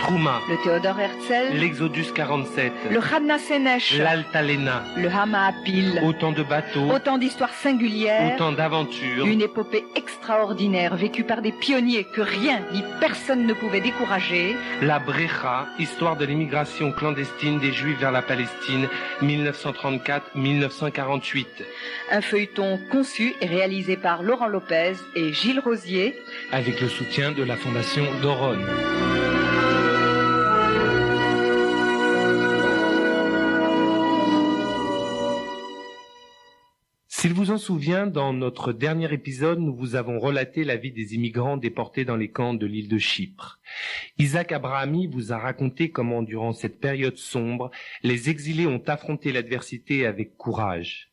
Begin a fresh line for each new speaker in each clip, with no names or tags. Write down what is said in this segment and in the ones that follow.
Trouma,
le Theodor Herzl,
l'Exodus 47,
le Radna Senesh,
l'Altalena,
le Hama Apil.
Autant de bateaux,
Autant d'histoires singulières,
autant d'aventures.
Une épopée extraordinaire vécue par des pionniers que rien ni personne ne pouvait décourager.
La Brecha, histoire de l'immigration clandestine des Juifs vers la Palestine, 1934-1948.
Un feuilleton conçu et réalisé par Laurent Lopez et Gilles Rosier,
avec le soutien de la Fondation Doron. S'il vous en souvient, dans notre dernier épisode, nous vous avons relaté la vie des immigrants déportés dans les camps de l'île de Chypre. Isaac Abrahami vous a raconté comment, durant cette période sombre, les exilés ont affronté l'adversité avec courage.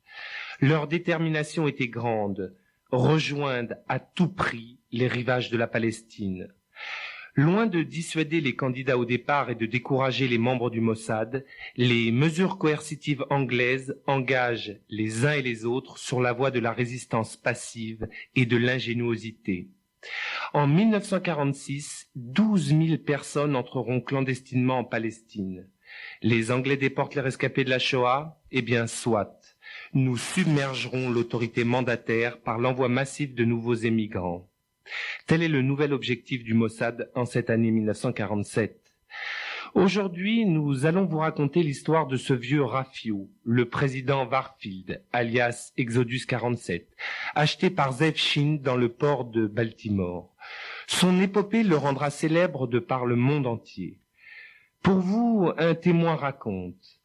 Leur détermination était grande, rejoindre à tout prix les rivages de la Palestine. Loin de dissuader les candidats au départ et de décourager les membres du Mossad, les mesures coercitives anglaises engagent les uns et les autres sur la voie de la résistance passive et de l'ingéniosité. En 1946, 12 000 personnes entreront clandestinement en Palestine. Les Anglais déportent les rescapés de la Shoah? Eh bien, soit. Nous submergerons l'autorité mandataire par l'envoi massif de nouveaux émigrants. Tel est le nouvel objectif du Mossad en cette année 1947. Aujourd'hui, nous allons vous raconter l'histoire de ce vieux Rafio, le président Warfield, alias Exodus 47, acheté par Zev Shin dans le port de Baltimore. Son épopée le rendra célèbre de par le monde entier. Pour vous, un témoin raconte.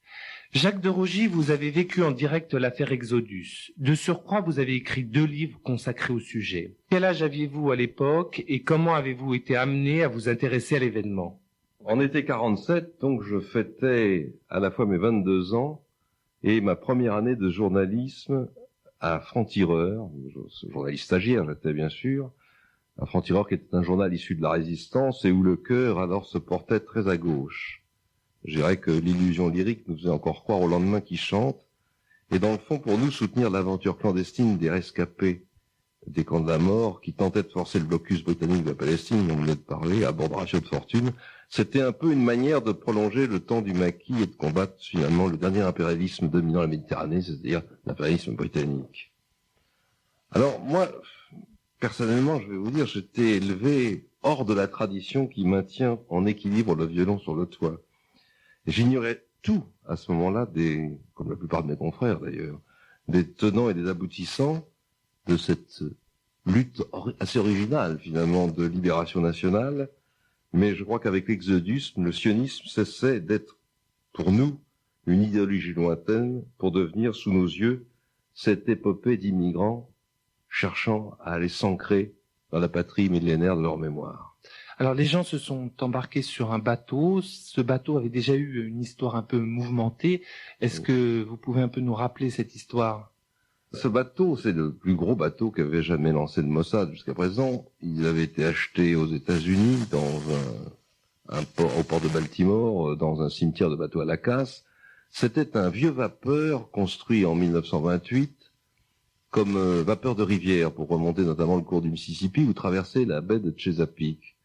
Jacques de Rogy, vous avez vécu en direct l'affaire Exodus. De surcroît, vous avez écrit 2 livres consacrés au sujet. Quel âge aviez-vous à l'époque et comment avez-vous été amené à vous intéresser à l'événement?
En été 47, donc je fêtais à la fois mes 22 ans et ma première année de journalisme à Franc-Tireur, journaliste stagiaire j'étais bien sûr, à Franc-Tireur qui était un journal issu de la Résistance et où le cœur alors se portait très à gauche. Je dirais que l'illusion lyrique nous faisait encore croire au lendemain qui chante, et dans le fond, pour nous, soutenir l'aventure clandestine des rescapés des camps de la mort, qui tentaient de forcer le blocus britannique de la Palestine, dont on venait de parler, à bord de ratio de fortune, c'était un peu une manière de prolonger le temps du maquis et de combattre finalement le dernier impérialisme dominant la Méditerranée, c'est-à-dire l'impérialisme britannique. Alors moi, personnellement, je vais vous dire, j'étais élevé hors de la tradition qui maintient en équilibre le violon sur le toit. J'ignorais tout à ce moment-là, comme la plupart de mes confrères d'ailleurs, des tenants et des aboutissants de cette lutte assez originale finalement de libération nationale. Mais je crois qu'avec l'exodus, le sionisme cessait d'être pour nous une idéologie lointaine pour devenir sous nos yeux cette épopée d'immigrants cherchant à aller s'ancrer dans la patrie millénaire de leur mémoire.
Alors les gens se sont embarqués sur un bateau. Ce bateau avait déjà eu une histoire un peu mouvementée. Est-ce que vous pouvez un peu nous rappeler cette histoire?
Ce bateau, c'est le plus gros bateau qu'avait jamais lancé le Mossad jusqu'à présent. Il avait été acheté aux États-Unis dans au port de Baltimore, dans un cimetière de bateaux à la casse. C'était un vieux vapeur construit en 1928 comme vapeur de rivière pour remonter notamment le cours du Mississippi ou traverser la baie de Chesapeake.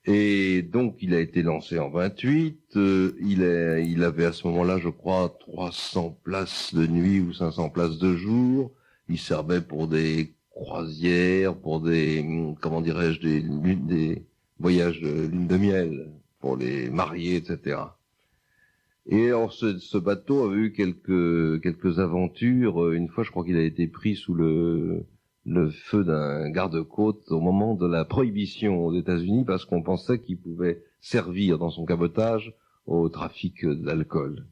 Et donc, il a été lancé en 28. Il avait à ce moment-là, je crois, 300 places de nuit ou 500 places de jour. Il servait pour des croisières, pour des, comment dirais-je, des voyages de lune de miel, pour les mariés, etc. Et alors, ce bateau avait eu quelques aventures. Une fois, je crois qu'il a été pris sous le feu d'un garde-côte au moment de la prohibition aux États-Unis parce qu'on pensait qu'il pouvait servir dans son cabotage au trafic d'alcool.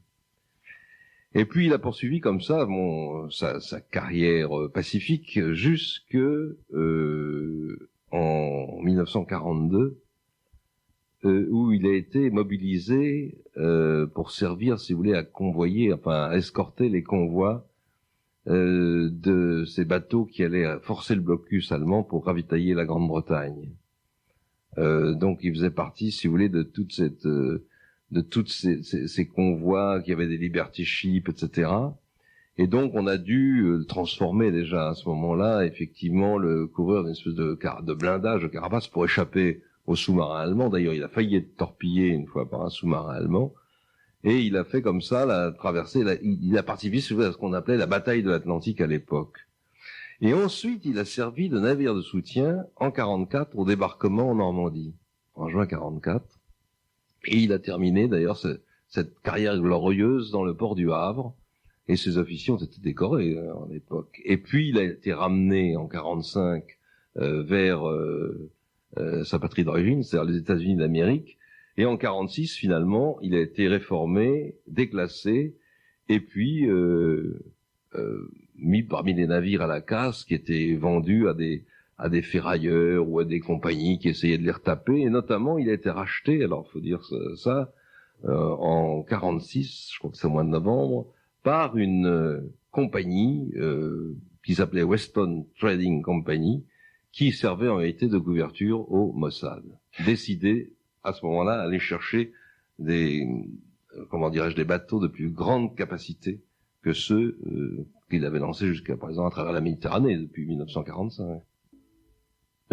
Et puis il a poursuivi comme ça sa carrière pacifique jusque en 1942 où il a été mobilisé pour servir, si vous voulez, à convoyer, enfin à escorter les convois de ces bateaux qui allaient forcer le blocus allemand pour ravitailler la Grande-Bretagne. Donc il faisait partie, si vous voulez, de toutes ces convois qui avaient des liberty ships, etc. Et donc on a dû transformer déjà à ce moment-là, effectivement, le couvrir d'une espèce de blindage, de carapace pour échapper au sous-marin allemand. D'ailleurs, il a failli être torpillé une fois par un sous-marin allemand. Et il a fait comme ça la traversée. Il a participé à ce qu'on appelait la bataille de l'Atlantique à l'époque. Et ensuite, il a servi de navire de soutien en 44 au débarquement en Normandie, en juin 44. Et il a terminé d'ailleurs cette carrière glorieuse dans le port du Havre. Et ses officiers ont été décorés à l'époque. Et puis, il a été ramené en 45 vers sa patrie d'origine, c'est-à-dire les États-Unis d'Amérique. Et en 46, finalement, il a été réformé, déclassé, et puis mis parmi les navires à la casse qui étaient vendus à des ferrailleurs ou à des compagnies qui essayaient de les retaper. Et notamment, il a été racheté, alors faut dire ça, en 46, je crois que c'est au mois de novembre, par une compagnie qui s'appelait Weston Trading Company, qui servait en réalité de couverture au Mossad. Décidé à ce moment-là à aller chercher des bateaux de plus grande capacité que ceux qu'il avait lancés jusqu'à présent à travers la Méditerranée depuis 1945.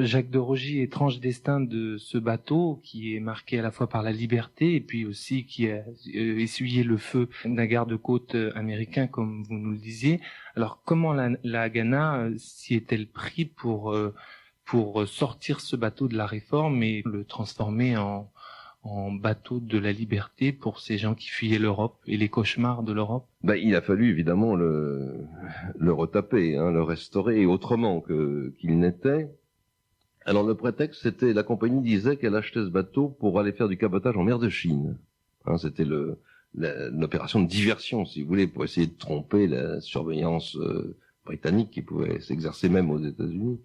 Jacques de Rogy, étrange destin de ce bateau qui est marqué à la fois par la liberté et puis aussi qui a essuyé le feu d'un garde-côte américain, comme vous nous le disiez. Alors comment la Haganah s'y est-elle pris pour sortir ce bateau de la Réforme et le transformer en bateau de la liberté pour ces gens qui fuyaient l'Europe et les cauchemars de l'Europe?
Il a fallu évidemment le retaper, le restaurer autrement qu'il n'était. Alors le prétexte, c'était, la compagnie disait qu'elle achetait ce bateau pour aller faire du cabotage en mer de Chine. C'était l'opération de diversion, si vous voulez, pour essayer de tromper la surveillance britannique qui pouvait s'exercer même aux États-Unis.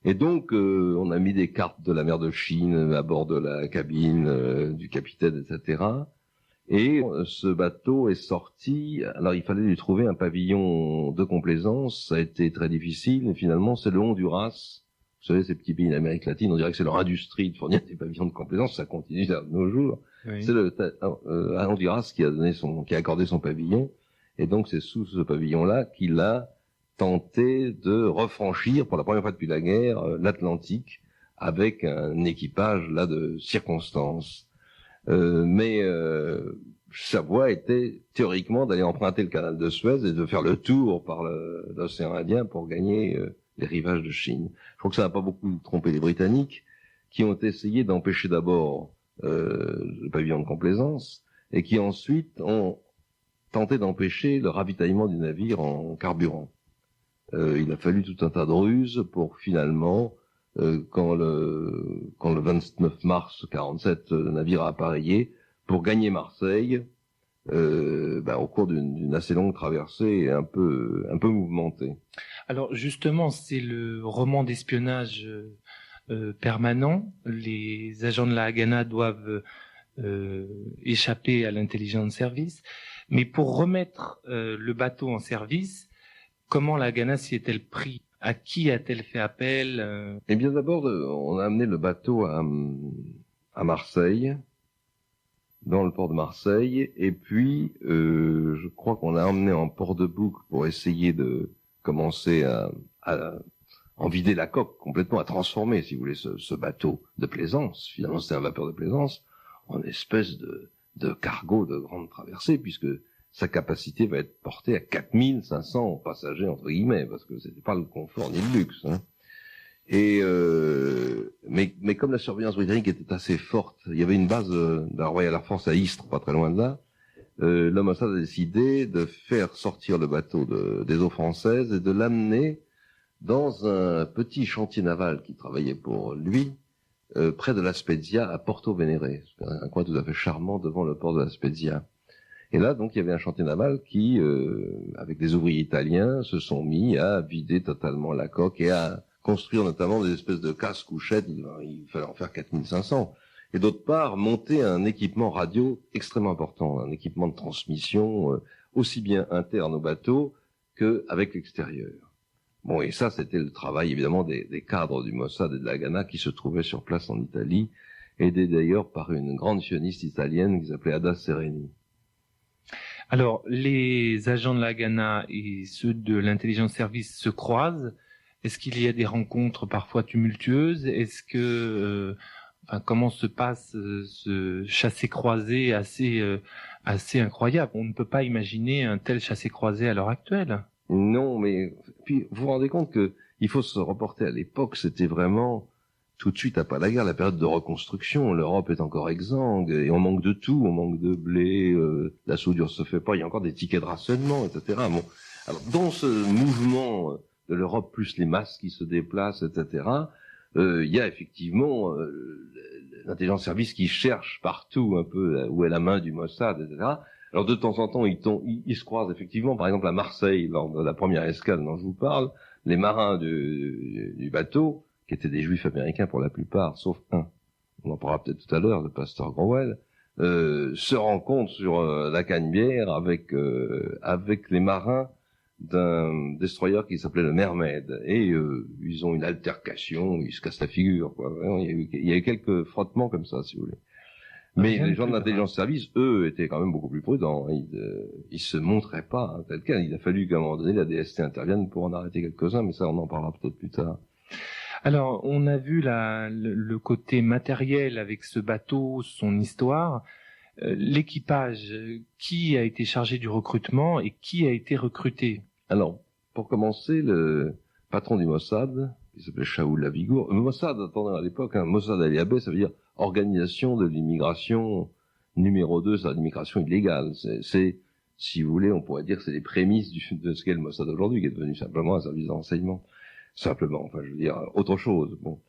Et donc, on a mis des cartes de la mer de Chine à bord de la cabine du capitaine, etc. Et ce bateau est sorti. Alors, il fallait lui trouver un pavillon de complaisance. Ça a été très difficile. Et finalement, c'est le Honduras. Vous savez, ces petits pays d'Amérique latine, on dirait que c'est leur industrie de fournir des pavillons de complaisance. Ça continue de nos jours. Oui. C'est Honduras qui a accordé son pavillon. Et donc, c'est sous ce pavillon-là qu'il a tenté de refranchir pour la première fois depuis la guerre l'Atlantique avec un équipage là de circonstances. Mais sa voie était théoriquement d'aller emprunter le canal de Suez et de faire le tour par l'océan Indien pour gagner les rivages de Chine. Je crois que ça n'a pas beaucoup trompé les Britanniques qui ont essayé d'empêcher d'abord le pavillon de complaisance et qui ensuite ont tenté d'empêcher le ravitaillement du navire en carburant. Il a fallu tout un tas de ruses pour finalement, quand le 29 mars 47, le navire a appareillé, pour gagner Marseille, au cours d'une assez longue traversée un peu mouvementée.
Alors justement, c'est le roman d'espionnage permanent. Les agents de la Haganah doivent échapper à l'intelligence service, mais pour remettre le bateau en service, comment la Haganah s'y est-elle pris? À qui a-t-elle fait appel?
Eh bien, d'abord, on a amené le bateau à Marseille, dans le port de Marseille, et puis je crois qu'on l'a emmené en port de Bouc pour essayer de commencer à en vider la coque complètement, à transformer, si vous voulez, ce bateau de plaisance. Finalement, c'était un vapeur de plaisance en espèce de cargo de grande traversée, puisque sa capacité va être portée à 4500 passagers, entre guillemets, parce que c'était pas le confort ni le luxe. Et mais comme la surveillance britannique était assez forte, il y avait une base de la Royal Air Force à Istres, pas très loin de là. Le Mossad a décidé de faire sortir le bateau des eaux françaises et de l'amener dans un petit chantier naval qui travaillait pour lui, près de La Spezia, à Porto Venere, un coin tout à fait charmant devant le port de La Spezia. Et là, donc, il y avait un chantier naval qui, avec des ouvriers italiens, se sont mis à vider totalement la coque et à construire notamment des espèces de casse-couchettes. Il fallait en faire 4500. Et d'autre part, monter un équipement radio extrêmement important, un équipement de transmission aussi bien interne au bateau qu'avec l'extérieur. Bon, et ça, c'était le travail, évidemment, des cadres du Mossad et de la Haganah qui se trouvaient sur place en Italie, aidés d'ailleurs par une grande sioniste italienne qui s'appelait Ada Sereni.
Alors, les agents de la Haganah et ceux de l'intelligence service se croisent. Est-ce qu'il y a des rencontres parfois tumultueuses? Est-ce que Enfin, comment se passe ce chassé-croisé assez incroyable. On ne peut pas imaginer un tel chassé-croisé à l'heure actuelle.
Non, mais puis vous vous rendez compte que il faut se reporter à l'époque, c'était vraiment tout de suite après la guerre, la période de reconstruction. L'Europe est encore exsangue et on manque de tout, on manque de blé, la soudure se fait pas, il y a encore des tickets de rationnement, etc. Bon, alors dans ce mouvement de l'Europe plus les masses qui se déplacent, etc. Il y a effectivement l'intelligence service qui cherche partout un peu où est la main du Mossad, etc. Alors de temps en temps, ils se croisent effectivement, par exemple à Marseille, lors de la première escale dont je vous parle, les marins du bateau, qui étaient des juifs américains pour la plupart, sauf un, on en parlera peut-être tout à l'heure, le pasteur Growell, se rencontrent sur la Canebière avec les marins d'un destroyer qui s'appelait le Mermaid, et ils ont une altercation, ils se cassent la figure, quoi. Il y a eu quelques frottements comme ça, si vous voulez. Mais les gens de l'intelligence service, eux, étaient quand même beaucoup plus prudents. Ils se montraient pas tel quel. Il a fallu qu'à un moment donné, la DST intervienne pour en arrêter quelques-uns, mais ça, on en parlera peut-être plus tard.
Alors, on a vu le côté matériel avec ce bateau, son histoire. L'équipage, qui a été chargé du recrutement et qui a été recruté?
Alors, pour commencer, le patron du Mossad, il s'appelait Shaul Lavigour. Le Mossad, attendez, à l'époque, Mossad Aliabeh, ça veut dire organisation de l'immigration numéro 2, c'est l'immigration illégale. C'est, si vous voulez, on pourrait dire que c'est les prémices de ce qu'est le Mossad aujourd'hui, qui est devenu simplement un service de renseignement. Simplement, enfin, je veux dire, autre chose. Bon.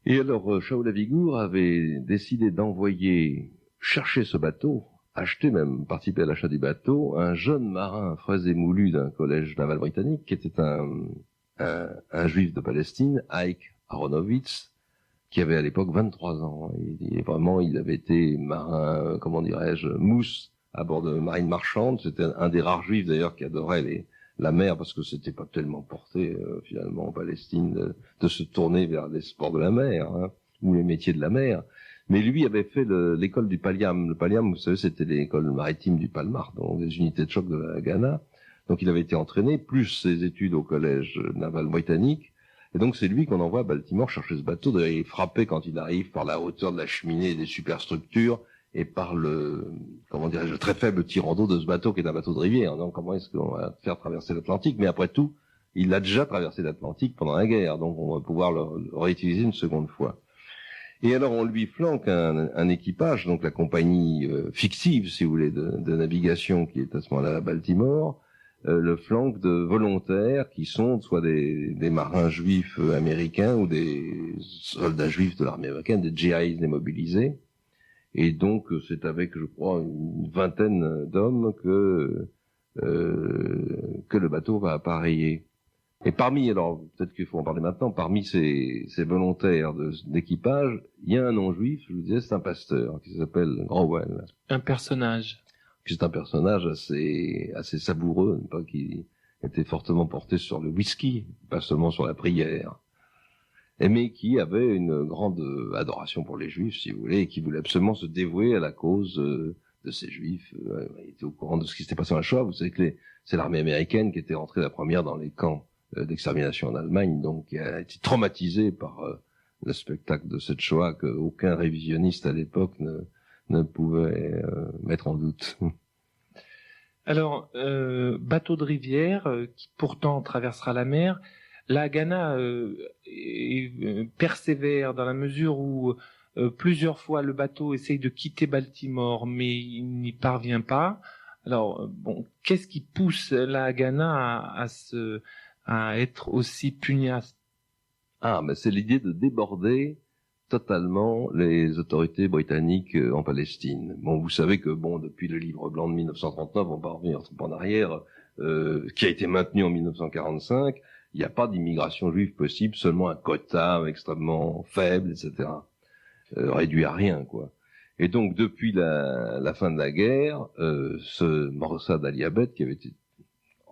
Et alors, Shaul Lavigour avait décidé d'envoyer chercher ce bateau, acheter même, participer à l'achat du bateau, un jeune marin frais et moulu d'un collège naval britannique, qui était un juif de Palestine, Ike Aronowitz, qui avait à l'époque 23 ans. Il avait été marin, comment dirais-je, mousse à bord de marine marchande. C'était un des rares juifs d'ailleurs qui adorait la mer, parce que c'était pas tellement porté finalement en Palestine de se tourner vers les sports de la mer, ou les métiers de la mer. Mais lui avait fait l'école du Paliam. Le Paliam, vous savez, c'était l'école maritime du Palmar, donc des unités de choc de la Ghana. Donc il avait été entraîné, plus ses études au collège naval britannique. Et donc c'est lui qu'on envoie à Baltimore chercher ce bateau. D'ailleurs, il est frappé quand il arrive par la hauteur de la cheminée et des superstructures, et par le très faible tirant d'eau de ce bateau qui est un bateau de rivière. Donc comment est-ce qu'on va faire traverser l'Atlantique? Mais après tout, il a déjà traversé l'Atlantique pendant la guerre, donc on va pouvoir le réutiliser une seconde fois. Et alors on lui flanque un équipage, donc la compagnie fictive, si vous voulez, de navigation qui est à ce moment-là à Baltimore, le flanque de volontaires qui sont soit des marins juifs américains ou des soldats juifs de l'armée américaine, des GIs démobilisés. Et donc c'est avec, je crois, une vingtaine d'hommes que le bateau va appareiller. Et parmi, alors peut-être qu'il faut en parler maintenant, parmi ces volontaires d'équipage, il y a un non-juif, je vous disais, c'est un pasteur qui s'appelle Growell.
Un personnage.
C'est un personnage assez savoureux, pas, qui était fortement porté sur le whisky, pas seulement sur la prière, mais qui avait une grande adoration pour les juifs, si vous voulez, et qui voulait absolument se dévouer à la cause de ces juifs. Il était au courant de ce qui s'était passé en Shoah. Vous savez que c'est l'armée américaine qui était rentrée la première dans les camps d'extermination en Allemagne, donc qui a été traumatisé par le spectacle de cette Shoah qu'aucun révisionniste à l'époque ne pouvait mettre en doute.
Alors, bateau de rivière qui pourtant traversera la mer, la Ghana persévère dans la mesure où plusieurs fois le bateau essaye de quitter Baltimore, mais il n'y parvient pas. Alors, bon, qu'est-ce qui pousse la Ghana à être aussi pugnace?
Mais c'est l'idée de déborder totalement les autorités britanniques en Palestine. Bon, vous savez que depuis le livre blanc de 1939, on va revenir en arrière, qui a été maintenu en 1945, il n'y a pas d'immigration juive possible, seulement un quota extrêmement faible, etc. Réduit à rien, quoi. Et donc, depuis la fin de la guerre, ce Mossad Aliabeh, qui avait été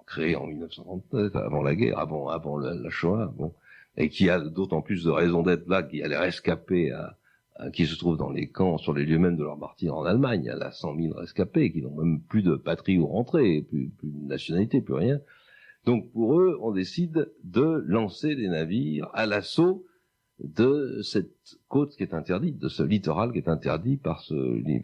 créé en 1939, avant la guerre, avant la Shoah, et qui a d'autant plus de raison d'être là, qui a les rescapés qui se trouvent dans les camps, sur les lieux mêmes de leur martyre en Allemagne. Il y a 100 000 rescapés qui n'ont même plus de patrie où rentrer, plus de nationalité, plus rien. Donc pour eux, on décide de lancer des navires à l'assaut de cette côte qui est interdite, de ce littoral qui est interdit par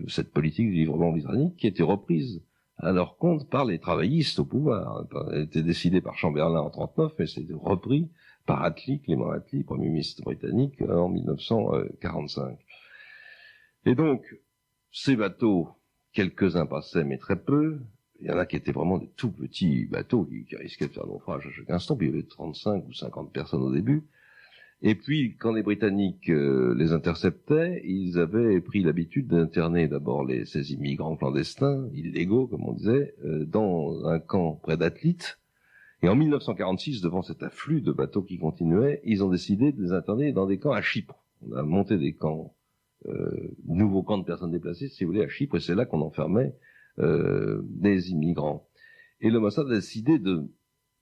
cette politique du livrement britannique qui a été reprise à leur compte par les travaillistes au pouvoir. Elle a été décidée par Chamberlain en 1939, mais c'était repris par Attlee, Clément Attlee, Premier ministre britannique, en 1945. Et donc, ces bateaux, quelques-uns passaient, mais très peu. Il y en a qui étaient vraiment des tout petits bateaux qui risquaient de faire naufrage à chaque instant. Puis il y avait 35 ou 50 personnes au début. Et puis, quand les Britanniques les interceptaient, ils avaient pris l'habitude d'interner d'abord ces immigrants clandestins, illégaux, comme on disait, dans un camp près d'Atlit. Et en 1946, devant cet afflux de bateaux qui continuait, ils ont décidé de les interner dans des camps à Chypre. On a monté des camps, nouveaux camps de personnes déplacées, si vous voulez, à Chypre, et c'est là qu'on enfermait des immigrants. Et le Mossad a décidé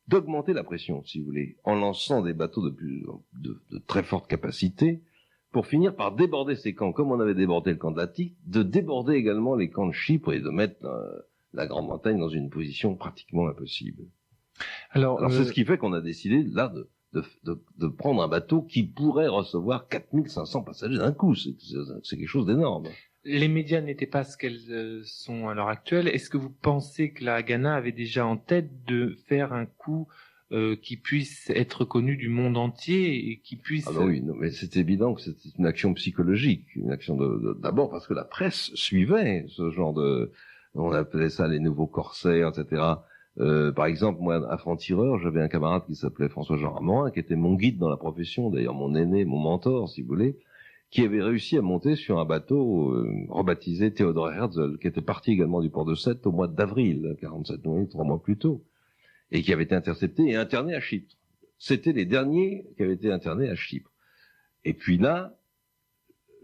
d'augmenter la pression, si vous voulez, en lançant des bateaux de très forte capacité, pour finir par déborder ces camps, comme on avait débordé le camp de l'Attique, de déborder également les camps de Chypre et de mettre la Grande Bretagne dans une position pratiquement impossible. Alors c'est ce qui fait qu'on a décidé, là, de prendre un bateau qui pourrait recevoir 4500 passagers d'un coup. C'est quelque chose d'énorme.
Les médias n'étaient pas ce qu'elles sont à l'heure actuelle. Est-ce que vous pensez que la Haganah avait déjà en tête de faire un coup qui puisse être connu du monde entier et qui puisse...
Ah ben oui, non, mais c'est évident que c'était une action psychologique, une action d'abord parce que la presse suivait ce genre on appelait ça les nouveaux corsaires, etc. Par exemple, moi, à franc-tireur, j'avais un camarade qui s'appelait François-Jean Ramorin, qui était mon guide dans la profession, d'ailleurs mon aîné, mon mentor, si vous voulez, qui avait réussi à monter sur un bateau rebaptisé Theodor Herzl, qui était parti également du port de Sète au mois d'avril 47, donc 3 mois plus tôt, et qui avait été intercepté et interné à Chypre. C'était les derniers qui avaient été internés à Chypre. Et puis là,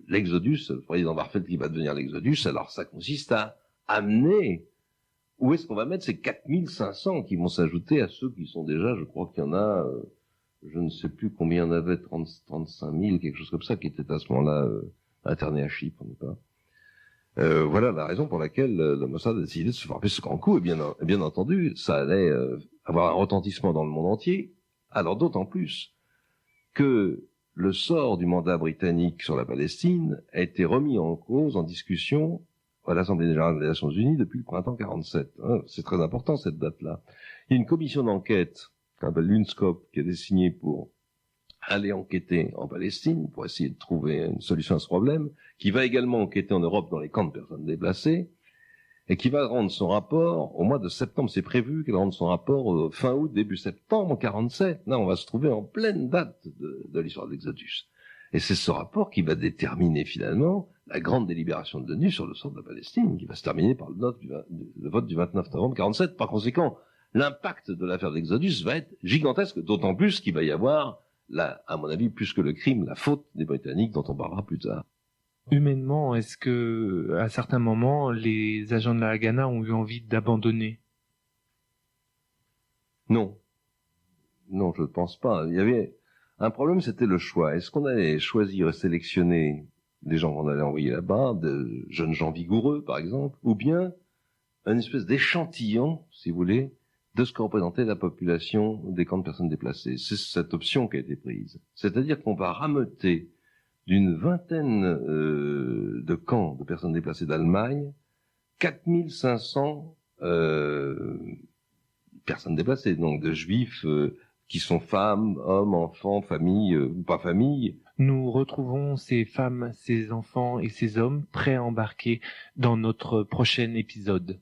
l'Exodus, le président Barfeld qui va devenir l'Exodus, alors ça consiste à amener, où est-ce qu'on va mettre ces 4500 qui vont s'ajouter à ceux qui sont déjà, je crois qu'il y en a... je ne sais plus combien il y en avait, 35 000, quelque chose comme ça, qui étaient à ce moment-là internés à Chypre, n'est-ce pas ? Voilà la raison pour laquelle le Mossad a décidé de se frapper ce grand coup. Et bien entendu, ça allait avoir un retentissement dans le monde entier. Alors d'autant plus que le sort du mandat britannique sur la Palestine a été remis en cause, en discussion à l'Assemblée générale des Nations Unies depuis le printemps 47. C'est très important cette date-là. Il y a une commission d'enquête qu'on appelle l'UNSCOP, qui est désignée pour aller enquêter en Palestine, pour essayer de trouver une solution à ce problème, qui va également enquêter en Europe dans les camps de personnes déplacées, et qui va rendre son rapport au mois de septembre. C'est prévu qu'elle rende son rapport fin août, début septembre 47. Là, on va se trouver en pleine date de l'histoire de l'Exodus. Et c'est ce rapport qui va déterminer finalement la grande délibération de l'ONU sur le sort de la Palestine, qui va se terminer par le vote du 29 novembre 47. Par conséquent, l'impact de l'affaire de l'Exodus va être gigantesque, d'autant plus qu'il va y avoir, là, à mon avis, plus que le crime, la faute des Britanniques, dont on parlera plus tard.
Humainement, est-ce que, à certains moments, les agents de la Haganah ont eu envie d'abandonner ?
Non. Non, je ne pense pas. Il y avait un problème, c'était le choix. Est-ce qu'on allait choisir et sélectionner des gens qu'on allait envoyer là-bas, de jeunes gens vigoureux, par exemple, ou bien une espèce d'échantillon, si vous voulez, de ce que représentait la population des camps de personnes déplacées. C'est cette option qui a été prise. C'est-à-dire qu'on va rameuter d'une vingtaine de camps de personnes déplacées d'Allemagne, 4500 personnes déplacées, donc de juifs qui sont femmes, hommes, enfants, familles ou pas familles.
Nous retrouvons ces femmes, ces enfants et ces hommes prêts à embarquer dans notre prochain épisode.